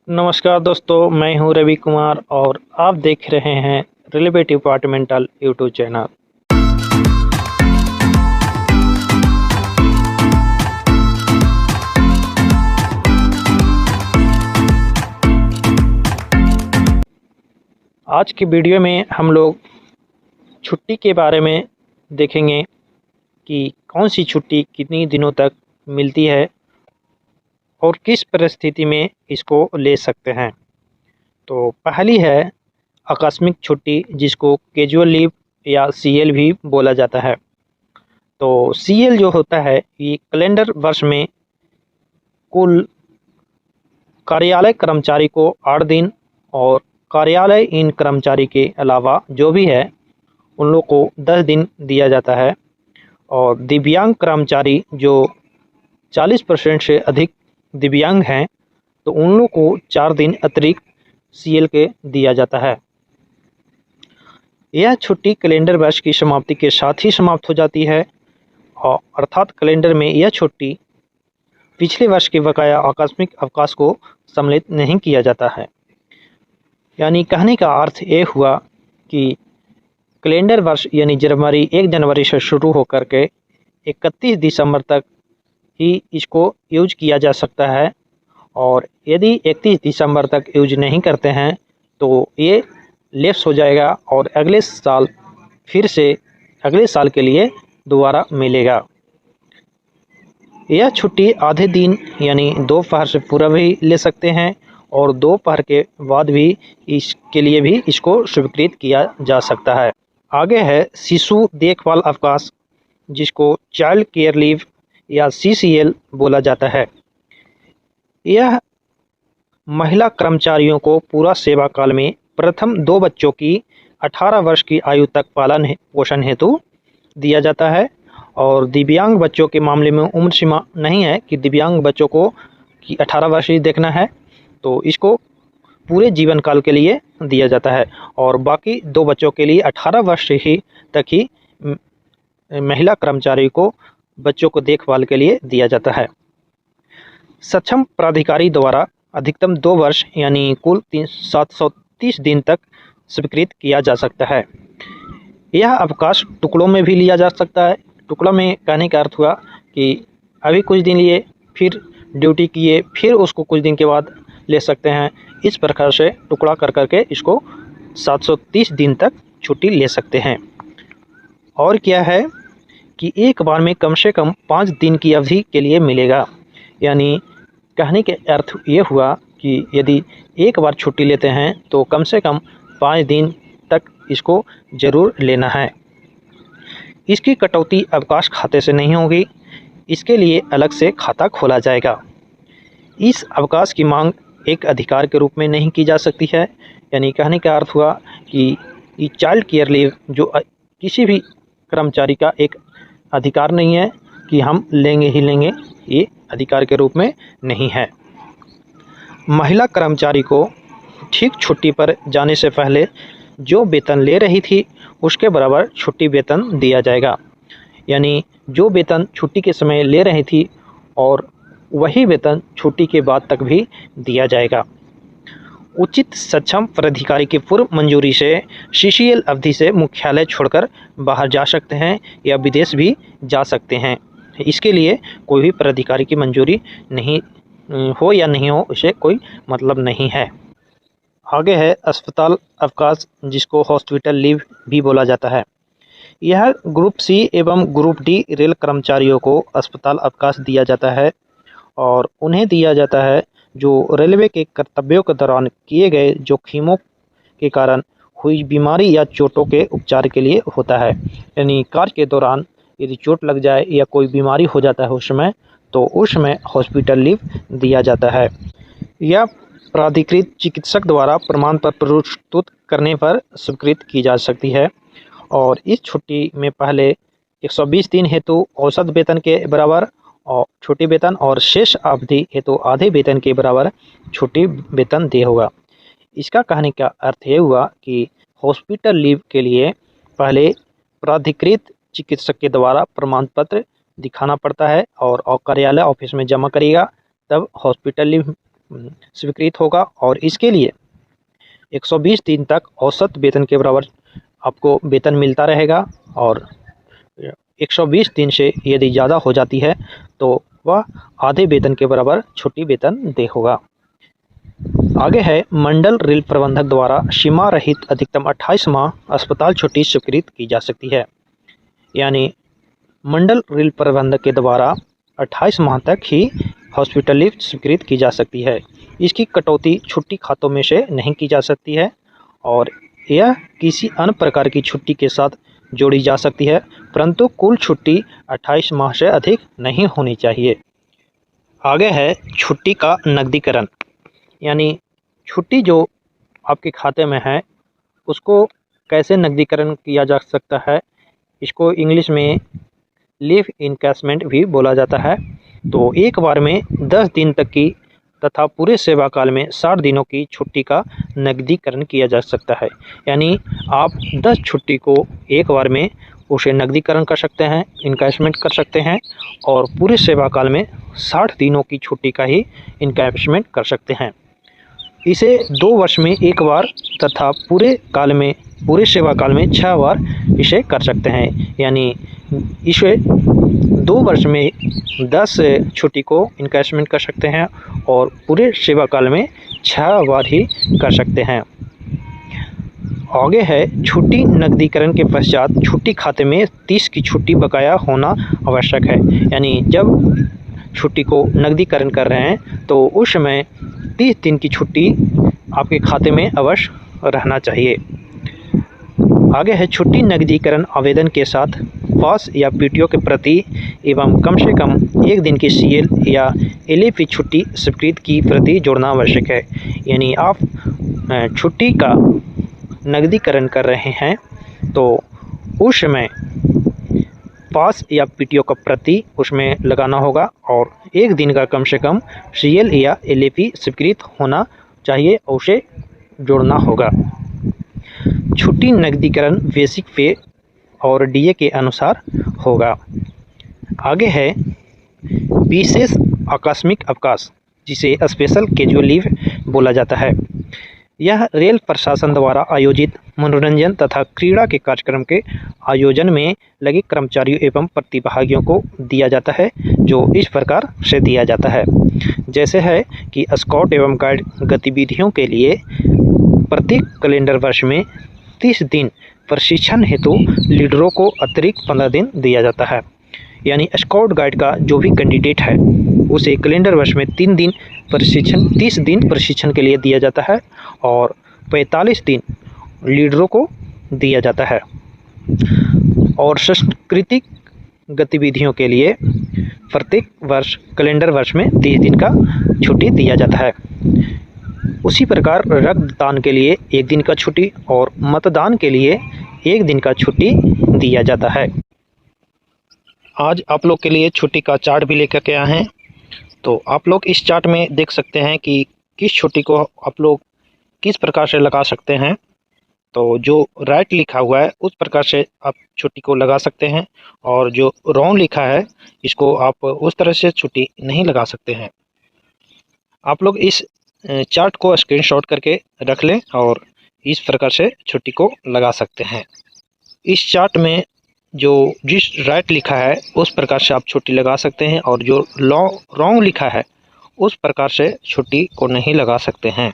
नमस्कार दोस्तों, मैं हूं रवि कुमार और आप देख रहे हैं रेलवे डिपार्टमेंटल यूट्यूब चैनल। आज की वीडियो में हम लोग छुट्टी के बारे में देखेंगे कि कौन सी छुट्टी कितनी दिनों तक मिलती है और किस परिस्थिति में इसको ले सकते हैं। तो पहली है आकस्मिक छुट्टी, जिसको कैजुअल लीव या सीएल भी बोला जाता है। तो सीएल जो होता है, ये कैलेंडर वर्ष में कुल कार्यालय कर्मचारी को 8 दिन और कार्यालय इन कर्मचारी के अलावा जो भी है उन लोग को 10 दिन दिया जाता है। और दिव्यांग कर्मचारी जो 40% से अधिक दिव्यांग हैं, तो उन लोग को 4 दिन अतिरिक्त सीएल के दिया जाता है। यह छुट्टी कैलेंडर वर्ष की समाप्ति के साथ ही समाप्त हो जाती है, और अर्थात कैलेंडर में यह छुट्टी पिछले वर्ष के बकाया आकस्मिक अवकाश को सम्मिलित नहीं किया जाता है। यानी कहने का अर्थ ये हुआ कि कैलेंडर वर्ष यानी 1 जनवरी से शुरू होकर के 31 दिसंबर तक ही इसको यूज किया जा सकता है, और यदि 31 दिसंबर तक यूज नहीं करते हैं तो ये लैप्स हो जाएगा और अगले साल फिर से अगले साल के लिए दोबारा मिलेगा। यह छुट्टी आधे दिन यानी दोपहर से पूरा भी ले सकते हैं और दोपहर के बाद भी इसके लिए भी इसको स्वीकृत किया जा सकता है। आगे है शिशु देखभाल अवकाश, जिसको चाइल्ड केयर लीव या सीसीएल बोला जाता है। यह महिला कर्मचारियों को पूरा सेवा काल में प्रथम 2 बच्चों की 18 वर्ष की आयु तक पालन पोषण हेतु दिया जाता है। और दिव्यांग बच्चों के मामले में उम्र सीमा नहीं है कि दिव्यांग बच्चों को 18 वर्ष ही देखना है, तो इसको पूरे जीवन काल के लिए दिया जाता है। और बाकी 2 बच्चों के लिए 18 वर्ष ही तक ही महिला कर्मचारी को बच्चों को देखभाल के लिए दिया जाता है। सक्षम प्राधिकारी द्वारा अधिकतम 2 वर्ष यानी कुल 730 दिन तक स्वीकृत किया जा सकता है। यह अवकाश टुकड़ों में भी लिया जा सकता है। टुकड़ा में कहने का अर्थ हुआ कि अभी कुछ दिन लिए, फिर ड्यूटी किए, फिर उसको कुछ दिन के बाद ले सकते हैं। इस प्रकार से टुकड़ा कर करके इसको 730 दिन तक छुट्टी ले सकते हैं। और क्या है कि एक बार में कम से कम 5 दिन की अवधि के लिए मिलेगा। यानी कहने के अर्थ ये हुआ कि यदि एक बार छुट्टी लेते हैं तो कम से कम 5 दिन तक इसको ज़रूर लेना है। इसकी कटौती अवकाश खाते से नहीं होगी, इसके लिए अलग से खाता खोला जाएगा। इस अवकाश की मांग एक अधिकार के रूप में नहीं की जा सकती है। यानी कहने का अर्थ हुआ कि ये चाइल्ड केयर लीव जो किसी भी कर्मचारी का एक अधिकार नहीं है कि हम लेंगे ही लेंगे, ये अधिकार के रूप में नहीं है। महिला कर्मचारी को ठीक छुट्टी पर जाने से पहले जो वेतन ले रही थी उसके बराबर छुट्टी वेतन दिया जाएगा। यानी जो वेतन छुट्टी के समय ले रही थी और वही वेतन छुट्टी के बाद तक भी दिया जाएगा। उचित सक्षम प्राधिकारी की पूर्व मंजूरी से सीसीएल अवधि से मुख्यालय छोड़कर बाहर जा सकते हैं या विदेश भी जा सकते हैं। इसके लिए कोई भी प्राधिकारी की मंजूरी नहीं हो या नहीं हो, उसे कोई मतलब नहीं है। आगे है अस्पताल अवकाश, जिसको हॉस्पिटल लीव भी बोला जाता है। यह ग्रुप सी एवं ग्रुप डी रेल कर्मचारियों को अस्पताल अवकाश दिया जाता है, और उन्हें दिया जाता है जो रेलवे के कर्तव्यों के दौरान किए गए जोखिमों के कारण हुई बीमारी या चोटों के उपचार के लिए होता है। यानी कार्य के दौरान यदि चोट लग जाए या कोई बीमारी हो जाता है उस समय, तो उस समय हॉस्पिटल लीव दिया जाता है। यह प्राधिकृत चिकित्सक द्वारा प्रमाण पत्र प्रस्तुत करने पर स्वीकृत की जा सकती है। और इस छुट्टी में पहले 120 दिन हेतु औसत वेतन के बराबर और छुट्टी वेतन और शेष अवधि हेतु आधे वेतन के बराबर छुट्टी वेतन दे होगा। इसका कहने का अर्थ ये हुआ कि हॉस्पिटल लीव के लिए पहले प्राधिकृत चिकित्सक के द्वारा प्रमाण पत्र दिखाना पड़ता है और कार्यालय ऑफिस में जमा करेगा, तब हॉस्पिटल लीव स्वीकृत होगा और इसके लिए 120 दिन तक औसत वेतन के बराबर आपको वेतन मिलता रहेगा और 120 दिन से यदि ज़्यादा हो जाती है तो वह आधे वेतन के बराबर छुट्टी वेतन दे होगा। आगे है मंडल रेल प्रबंधक द्वारा सीमा रहित अधिकतम 28 माह अस्पताल छुट्टी स्वीकृत की जा सकती है। यानी मंडल रेल प्रबंधक के द्वारा 28 माह तक ही हॉस्पिटल लीव स्वीकृत की जा सकती है। इसकी कटौती छुट्टी खातों में से नहीं की जा सकती है और यह किसी अन्य प्रकार की छुट्टी के साथ जोड़ी जा सकती है, परंतु कुल छुट्टी 28 माह से अधिक नहीं होनी चाहिए। आगे है छुट्टी का नकदीकरण, यानी छुट्टी जो आपके खाते में है उसको कैसे नकदीकरण किया जा सकता है। इसको इंग्लिश में लीव इनकैशमेंट भी बोला जाता है। तो एक बार में 10 दिन तक की तथा पूरे सेवा काल में 60 दिनों की छुट्टी का नकदीकरण किया जा सकता है। यानी आप 10 छुट्टी को एक बार में उसे नकदीकरण कर सकते हैं, इनकैशमेंट कर सकते हैं और पूरे सेवा काल में 60 दिनों की छुट्टी का ही इनकैशमेंट कर सकते हैं। इसे 2 वर्ष में एक बार तथा पूरे सेवा काल में 6 बार इसे कर सकते हैं। यानी इसे 2 वर्ष में 10 छुट्टी को इनकैशमेंट कर सकते हैं और पूरे सेवा काल में 6 बार ही कर सकते हैं। आगे है छुट्टी नकदीकरण के पश्चात छुट्टी खाते में 30 की छुट्टी बकाया होना आवश्यक है। यानी जब छुट्टी को नकदीकरण कर रहे हैं तो उस समय 30 दिन की छुट्टी आपके खाते में अवश्य रहना चाहिए। आगे है छुट्टी नकदीकरण आवेदन के साथ पास या पीटीओ के प्रति एवं कम से कम 1 दिन की सीएल या एलएपी छुट्टी स्वीकृत की प्रति जोड़ना आवश्यक है। यानी आप छुट्टी का नकदीकरण कर रहे हैं तो उस समय पास या पीटीओ का प्रति उसमें लगाना होगा और 1 दिन का कम से कम सीएल या एलएपी स्वीकृत होना चाहिए, उसे जोड़ना होगा। छुट्टी नकदीकरण बेसिक पे और डीए के अनुसार होगा। आगे है विशेष आकस्मिक अवकाश, जिसे स्पेशल कैजुअल लीव बोला जाता है। यह रेल प्रशासन द्वारा आयोजित मनोरंजन तथा क्रीड़ा के कार्यक्रम के आयोजन में लगे कर्मचारियों एवं प्रतिभागियों को दिया जाता है, जो इस प्रकार से दिया जाता है। जैसे है कि स्काउट एवं गाइड गतिविधियों के लिए प्रत्येक कैलेंडर वर्ष में 30 दिन प्रशिक्षण हेतु लीडरों को अतिरिक्त 15 दिन दिया जाता है। यानी स्काउट गाइड का जो भी कैंडिडेट है उसे कैलेंडर वर्ष में 30 दिन प्रशिक्षण के लिए दिया जाता है और 45 दिन लीडरों को दिया जाता है। और सांस्कृतिक गतिविधियों के लिए प्रत्येक वर्ष कैलेंडर वर्ष में 30 दिन का छुट्टी दिया जाता है। उसी प्रकार रक्तदान के लिए 1 दिन का छुट्टी और मतदान के लिए 1 दिन का छुट्टी दिया जाता है। आज आप लोग के लिए छुट्टी का चार्ट भी लेकर के आए हैं। तो आप लोग इस चार्ट में देख सकते हैं कि किस छुट्टी को आप लोग किस प्रकार से लगा सकते हैं। तो जो राइट लिखा हुआ है उस प्रकार से आप छुट्टी को लगा सकते हैं और जो रॉन्ग लिखा है इसको आप उस तरह से छुट्टी नहीं लगा सकते हैं। आप लोग इस चार्ट को स्क्रीनशॉट करके रख लें और इस प्रकार से छुट्टी को लगा सकते हैं। इस चार्ट में जो जिस राइट लिखा है उस प्रकार से आप छुट्टी लगा सकते हैं और जो रॉन्ग लिखा है उस प्रकार से छुट्टी को नहीं लगा सकते हैं।